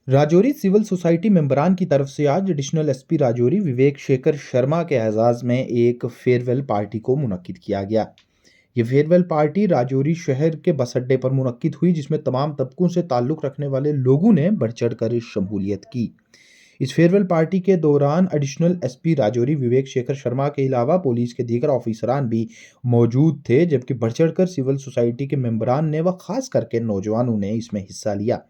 Rajouri civil society मेंबरान की तरफ से आज एडिशनल एसपी राजौरी विवेक शेखर शर्मा के एजाज़ में एक फेयरवेल पार्टी को मुनक्किद किया गया। ये फेयरवेल पार्टी राजौरी शहर के बस अड्डे पर मुनक्किद हुई, जिसमें तमाम तबकों से ताल्लुक़ रखने वाले लोगों ने बढ़ चढ़ कर शमूलियत की। इस फेयरवेल पार्टी के दौरान एडिशनल एसपी राजौरी विवेक शेखर शर्मा के अलावा पुलिस के दीगर ऑफिसरान भी मौजूद थे, जबकि बढ़ चढ़ कर सिविल सोसाइटी के मेंबरान ने व खास करके नौजवानों ने इसमें हिस्सा लिया।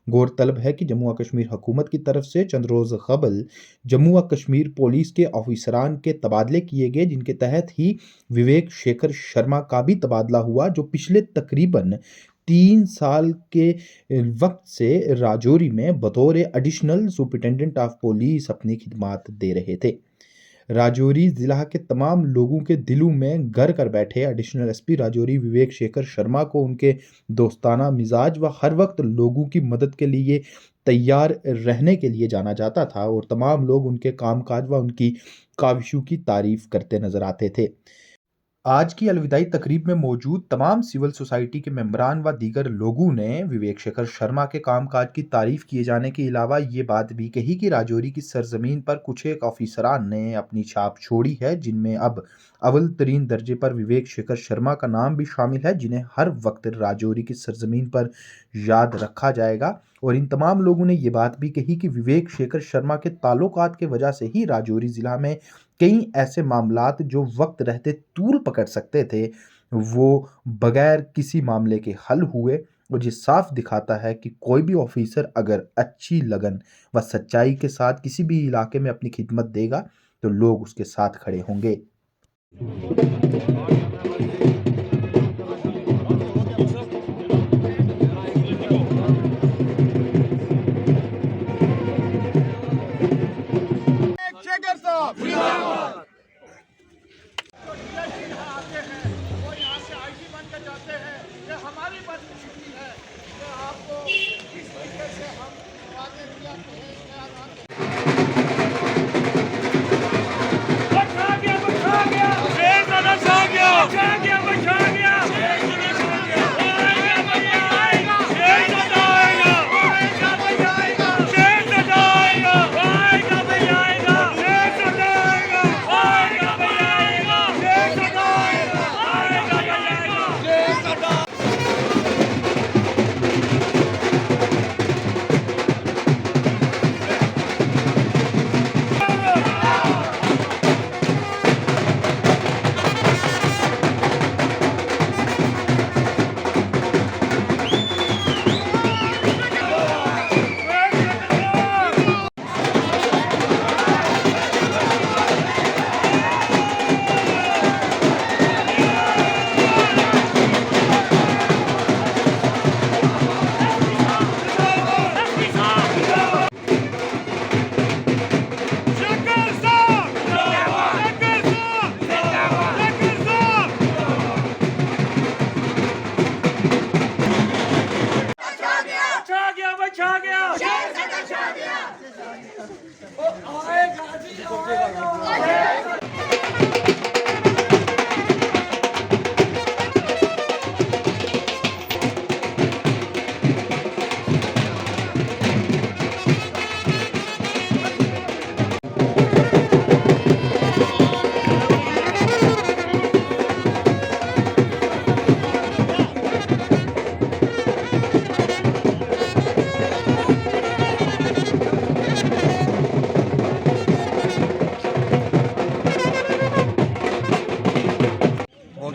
गौरतलब है कि जम्मू व कश्मीर हुकूमत की तरफ से चंद रोज़ कबल जम्मू व कश्मीर पुलिस के ऑफिसरान के तबादले किए गए, जिनके तहत ही विवेक शेखर शर्मा का भी तबादला हुआ, जो पिछले तकरीबन 3 साल के वक्त से राजौरी में बतौर एडिशनल सुपरिटेंडेंट ऑफ पुलिस अपनी खिदमात दे रहे थे। राजौरी ज़िला के तमाम लोगों के दिलों में घर कर बैठे एडिशनल एसपी राजौरी विवेक शेखर शर्मा को उनके दोस्ताना मिजाज व हर वक्त लोगों की मदद के लिए तैयार रहने के लिए जाना जाता था, और तमाम लोग उनके कामकाज व उनकी काविशों की तारीफ करते नजर आते थे। आज की अलविदाई तकरीब में मौजूद तमाम सिविल सोसाइटी के मेंबरान व दीगर लोगों ने विवेक शेखर शर्मा के कामकाज की तारीफ किए जाने के अलावा ये बात भी कही कि राजौरी की सरजमीन पर कुछ एक ऑफिसरान ने अपनी छाप छोड़ी है, जिनमें अब अव्वल तरीन दर्जे पर विवेक शेखर शर्मा का नाम भी शामिल है, जिन्हें हर वक्त राजौरी की सरजमीन पर याद रखा जाएगा। और इन तमाम लोगों ने ये बात भी कही कि विवेक शेखर शर्मा के ताल्लुकात के वजह से ही राजौरी ज़िला में कई ऐसे मामलात जो वक्त रहते तूल पकड़ सकते थे, वो बगैर किसी मामले के हल हुए। और ये साफ दिखाता है कि कोई भी ऑफिसर अगर अच्छी लगन व सच्चाई के साथ किसी भी इलाके में अपनी खिदमत देगा तो लोग उसके साथ खड़े होंगे। शेखर साहब जिंदाबाद। आते हैं वो यहाँ से आईजी बनकर जाते हैं। ये हमारी बदनसीबी है कि आपको इस तरीके से हम वादे दिया कि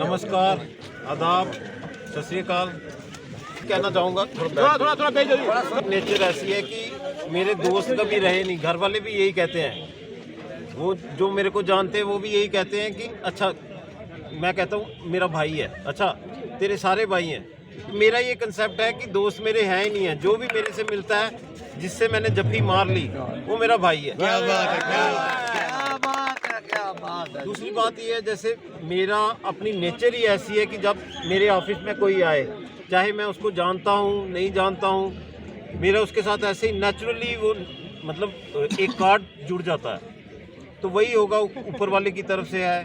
नमस्कार, आदाब, सत श्री अकाल। कहना चाहूँगा थोड़ा नेचर ऐसी है कि मेरे दोस्त कभी रहे नहीं, घर वाले भी यही कहते हैं, वो जो मेरे को जानते हैं वो भी यही कहते हैं कि अच्छा, मैं कहता हूँ मेरा भाई है, अच्छा तेरे सारे भाई हैं। मेरा ये कंसेप्ट है कि दोस्त मेरे हैं ही नहीं है, जो भी मेरे से मिलता है, जिससे मैंने जफ्फी मार ली, वो मेरा भाई है। क्या बात है, क्या बात है। दूसरी बात ये है, जैसे मेरा अपनी नेचर ही ऐसी है कि जब मेरे ऑफिस में कोई आए, चाहे मैं उसको जानता हूँ नहीं जानता हूँ, मेरा उसके साथ ऐसे ही नेचुरली वो मतलब एक कार्ड जुड़ जाता है। तो वही होगा, ऊपर वाले की तरफ से है,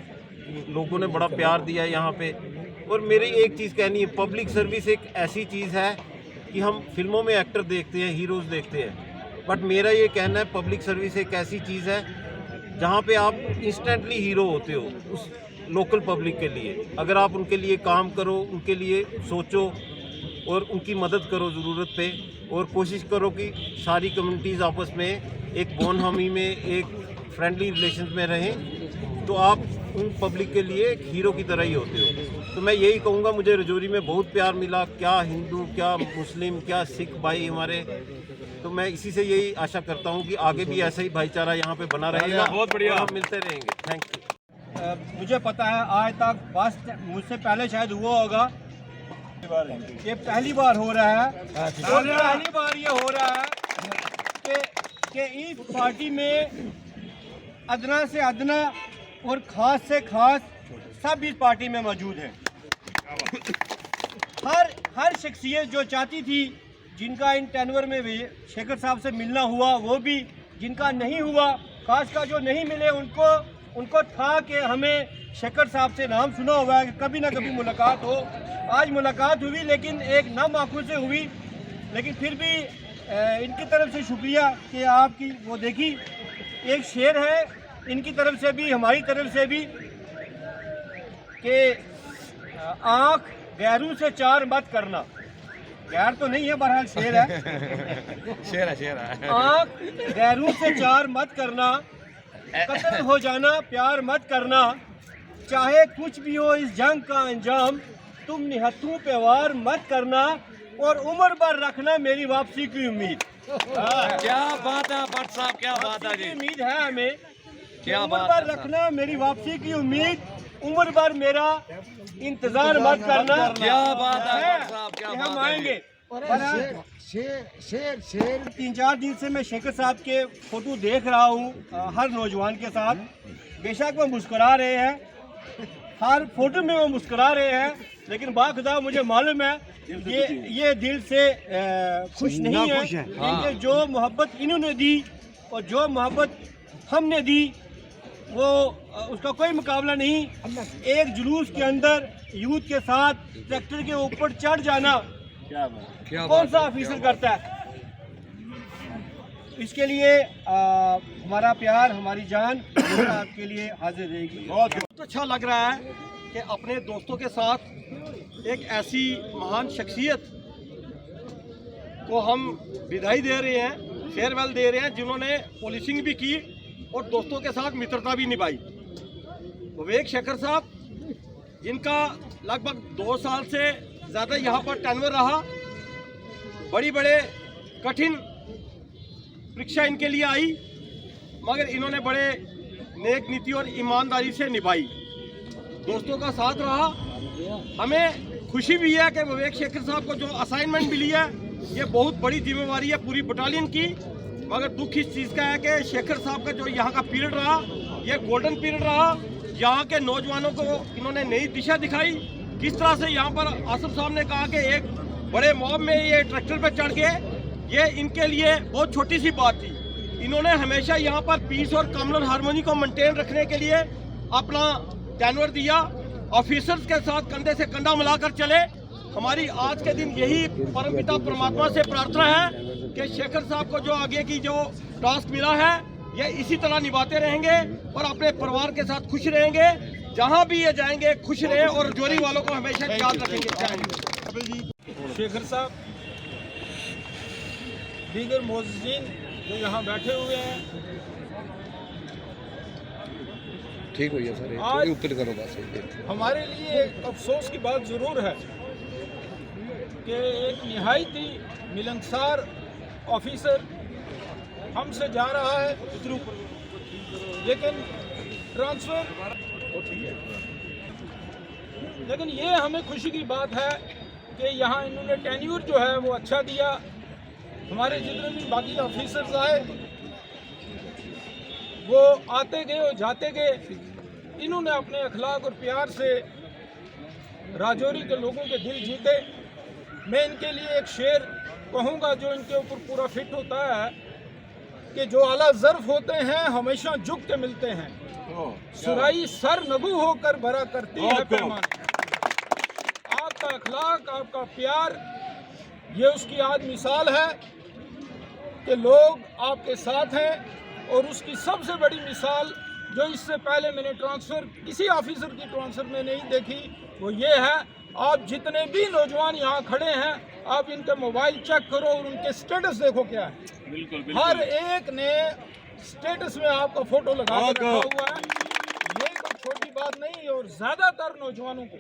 लोगों ने बड़ा प्यार दिया है यहाँ पे। और मेरी एक चीज़ कहनी है, पब्लिक सर्विस एक ऐसी चीज़ है कि हम फिल्मों में एक्टर देखते हैं, हीरोज़ देखते हैं, बट मेरा ये कहना है पब्लिक सर्विस एक ऐसी चीज़ है जहाँ पे आप इंस्टेंटली हीरो होते हो उस लोकल पब्लिक के लिए। अगर आप उनके लिए काम करो, उनके लिए सोचो और उनकी मदद करो ज़रूरत पे, और कोशिश करो कि सारी कम्युनिटीज़ आपस में एक बॉन हामी में, एक फ्रेंडली रिलेशन में रहें, तो आप उन पब्लिक के लिए एक हीरो की तरह ही होते हो। तो मैं यही कहूँगा, मुझे रजौरी में बहुत प्यार मिला, क्या हिंदू, क्या मुस्लिम, क्या सिख भाई हमारे। तो मैं इसी से यही आशा करता हूँ कि आगे भी ऐसा ही भाईचारा यहाँ पे बना रहेगा। बहुत बढ़िया, हम मिलते रहेंगे। Thank you. मुझे पता है आज तक बस मुझसे पहले शायद हुआ होगा, ये पहली बार हो रहा है, और पहली बार ये हो रहा है कि इस पार्टी में अदना से अदना और खास से खास सब इस पार्टी में मौजूद हैं। हर शख्सियत जो चाहती थी, जिनका इन टेनवर में भी शेखर साहब से मिलना हुआ वो भी, जिनका नहीं हुआ, खास का जो नहीं मिले उनको था कि हमें शेखर साहब से नाम सुना हुआ है कि कभी ना कभी मुलाकात हो। आज मुलाकात हुई, लेकिन एक नम आंखों से हुई, लेकिन फिर भी इनकी तरफ से शुक्रिया कि आपकी वो देखी। एक शेर है इनकी तरफ से भी, हमारी तरफ से भी, कि आँख गैरों से चार मत करना। गैर तो नहीं है, बहरहाल शेर है। शेर है। आँख गैरों से चार मत करना, कत्ल हो जाना प्यार मत करना, चाहे कुछ भी हो इस जंग का अंजाम, तुम निहत्थों पे वार मत करना, और उम्र भर रखना मेरी वापसी की उम्मीद। क्या बात है भट्ट साहब, क्या बात है जी। उम्मीद है हमें, क्या उम्र बात भर रखना मेरी वापसी की उम्मीद, उम्र भर मेरा इंतजार मत करना। क्या बात है भट्ट साहब, क्या कि बात हम है आएंगे। शेर 3-4 दिन से मैं शेखर साहब के फोटो देख रहा हूँ हर नौजवान के साथ। बेशक वो मुस्कुरा रहे हैं, हर फोटो में वो मुस्कुरा रहे हैं, लेकिन बाखुदा मुझे मालूम है ये दिल से खुश नहीं है। क्योंकि जो मोहब्बत इन्होंने दी और जो मोहब्बत हमने दी, वो उसका कोई मुकाबला नहीं। एक जुलूस के अंदर यूथ के साथ ट्रैक्टर के ऊपर चढ़ जाना कौन सा ऑफिसर करता है। इसके लिए हमारा प्यार, हमारी जान आपके लिए हाजिर रहेगी। बहुत अच्छा लग रहा है कि अपने दोस्तों के साथ एक ऐसी महान शख्सियत को हम विदाई दे रहे हैं, फेयरवेल दे रहे हैं, जिन्होंने पुलिसिंग भी की और दोस्तों के साथ मित्रता भी निभाई। विवेक शेखर साहब, जिनका लगभग 2 साल से ज़्यादा यहाँ पर टेनवर रहा, बड़े कठिन परीक्षा इनके लिए आई, मगर इन्होंने बड़े नेक नीति और ईमानदारी से निभाई, दोस्तों का साथ रहा। हमें खुशी भी है कि विवेक शेखर साहब को जो असाइनमेंट मिली है, ये बहुत बड़ी जिम्मेवारी है पूरी बटालियन की। मगर दुख इस चीज़ का है कि शेखर साहब का जो यहाँ का पीरियड रहा, ये गोल्डन पीरियड रहा। यहाँ के नौजवानों को इन्होंने नई दिशा दिखाई। किस तरह से यहाँ पर आसिफ साहब ने कहा कि एक बड़े मॉब में ये ट्रैक्टर पर चढ़ गए, ये इनके लिए बहुत छोटी सी बात थी। इन्होंने हमेशा यहाँ पर पीस और कम्युनल हार्मोनी को मेंटेन रखने के लिए अपना टेनवर दिया। ऑफिसर्स के साथ कंधे से कंधा मिलाकर चले। हमारी आज के दिन यही परमपिता परमात्मा से प्रार्थना है कि शेखर साहब को जो आगे की जो टास्क मिला है, ये इसी तरह निभाते रहेंगे और अपने परिवार के साथ खुश रहेंगे। जहाँ भी ये जाएंगे खुश रहे और रजौरी वालों को हमेशा याद रखेंगे। शेखर साहब, दीगर मोअज़्ज़िन जो यहाँ बैठे हुए हैं, ठीक हो गया सर, आज ऊपर करो बस। हमारे लिए एक अफसोस की बात ज़रूर है कि एक निहायत ही मिलनसार ऑफिसर हमसे जा रहा है, लेकिन ट्रांसफ़र, लेकिन ये हमें खुशी की बात है कि यहाँ इन्होंने टेन्यूर जो है वो अच्छा दिया। हमारे जितने भी बाकी ऑफिसर्स आए, वो आते गए और जाते गए। इन्होंने अपने अखलाक और प्यार से राजौरी के लोगों के दिल जीते। मैं इनके लिए एक शेर कहूँगा जो इनके ऊपर पूरा फिट होता है कि जो आला ज़र्फ़ होते हैं हमेशा झुक के मिलते हैं, सुराई सर नगू होकर भरा करती है पैमान। आपका अखलाक, आपका प्यार, ये उसकी आज मिसाल है। कि लोग आपके साथ हैं। और उसकी सबसे बड़ी मिसाल जो इससे पहले मैंने ट्रांसफ़र किसी ऑफिसर की ट्रांसफ़र में नहीं देखी, वो ये है, आप जितने भी नौजवान यहाँ खड़े हैं, आप इनके मोबाइल चेक करो और उनके स्टेटस देखो क्या है। बिल्कुल। हर एक ने स्टेटस में आपका फ़ोटो लगा के रखा हुआ है। ये कोई छोटी बात नहीं। और ज़्यादातर नौजवानों को,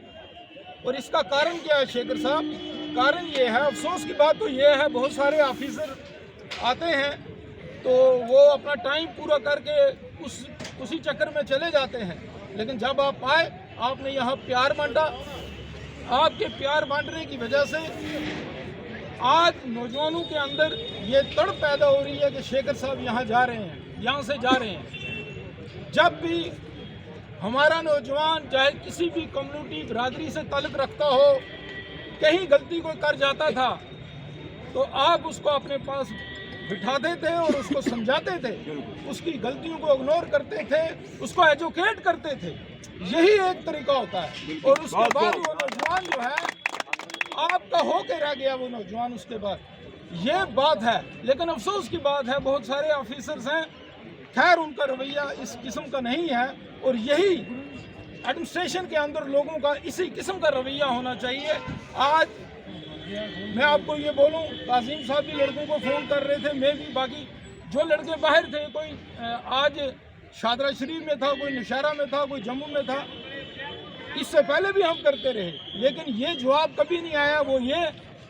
और इसका कारण क्या है शेखर साहब? कारण ये है, अफसोस की बात तो ये है, बहुत सारे ऑफिसर आते हैं तो वो अपना टाइम पूरा करके उसी चक्कर में चले जाते हैं। लेकिन जब आप आए, आपने यहाँ प्यार बांटा। आपके प्यार बांटने की वजह से आज नौजवानों के अंदर ये तड़प पैदा हो रही है कि शेखर साहब यहाँ जा रहे हैं, यहाँ से जा रहे हैं। जब भी हमारा नौजवान चाहे किसी भी कम्युनिटी बिरादरी से ताल्लुक़ रखता हो, कहीं गलती कोई कर जाता था तो आप उसको अपने पास बिठाते थे और उसको समझाते थे, उसकी गलतियों को इग्नोर करते थे, उसको एजुकेट करते थे। यही एक तरीका होता है। और उसके बाद वो नौजवान जो है आपका होके रह गया, वो नौजवान उसके बाद, ये बात है। लेकिन अफसोस की बात है, बहुत सारे ऑफिसर्स हैं, खैर उनका रवैया इस किस्म का नहीं है। और यही एडमिनिस्ट्रेशन के अंदर लोगों का इसी किस्म का रवैया होना चाहिए। आज मैं आपको ये बोलूं, कासिम साहब भी लड़कों को फ़ोन कर रहे थे, मैं भी, बाकी जो लड़के बाहर थे, कोई आज शादरा शरीफ में था, कोई नौशहरा में था, कोई जम्मू में था। इससे पहले भी हम करते रहे, लेकिन ये जवाब कभी नहीं आया। वो ये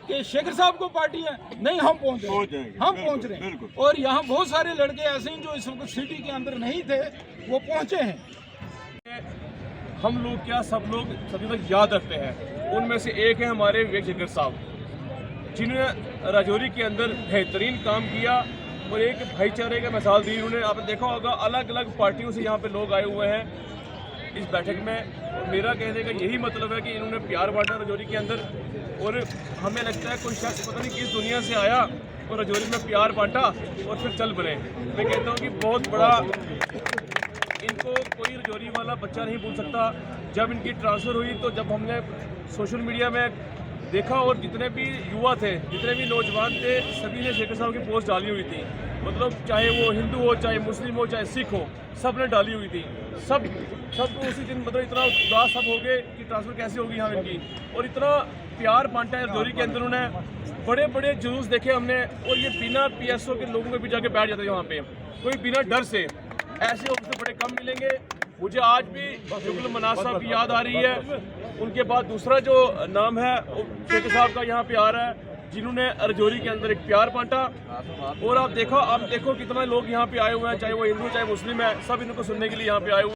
कि शेखर साहब को पार्टी है, नहीं हम पहुँच रहे हैं। और यहाँ बहुत सारे लड़के ऐसे हैं जो इस वक्त सिटी के अंदर नहीं थे, वो पहुँचे हैं। हम लोग क्या, सब लोग सभी तक याद रखते हैं। उनमें से एक है हमारे विवेक शेखर साहब, जिन्होंने राजौरी के अंदर बेहतरीन काम किया और एक भाईचारे का मिसाल दी। उन्होंने, आपने देखा होगा, अलग अलग पार्टियों से यहाँ पे लोग आए हुए हैं इस बैठक में। और मेरा कहने का यही मतलब है कि इन्होंने प्यार बांटा राजौरी के अंदर। और हमें लगता है कोई शख्स पता नहीं किस दुनिया से आया और राजौरी में प्यार बांटा और फिर चल बने। मैं कहता हूँ कि बहुत बड़ा, इनको कोई राजौरी वाला बच्चा नहीं भूल सकता। जब इनकी ट्रांसफ़र हुई तो जब हमने सोशल मीडिया में देखा और जितने भी युवा थे, जितने भी नौजवान थे, सभी ने शेखर साहब की पोस्ट डाली हुई थी। मतलब चाहे वो हिंदू हो, चाहे मुस्लिम हो, चाहे सिख हो, सब ने डाली हुई थी। सब उसी दिन मतलब इतना उदास सब हो गए कि ट्रांसफ़र कैसे होगी यहाँ इनकी। और इतना प्यार बांटा है राजौरी के अंदर उन्होंने। बड़े बड़े जुलूस देखे हमने, और ये बिना PSO के लोगों के भी जाके बैठ जाते हैं वहाँ पे, कोई बिना डर से। ऐसे ऑफिसर बड़े कम मिलेंगे। मुझे आज भी जुगल मनाज साहब की याद आ रही है। उनके बाद दूसरा जो नाम है शेखर साहब का यहाँ पे आ रहा है, जिन्होंने राजौरी के अंदर एक प्यार बांटा। और आप देखो कितना लोग यहाँ पे आए हुए हैं, चाहे वो हिंदू चाहे मुस्लिम है, सब इनको सुनने के लिए यहाँ पे आए हुए हैं।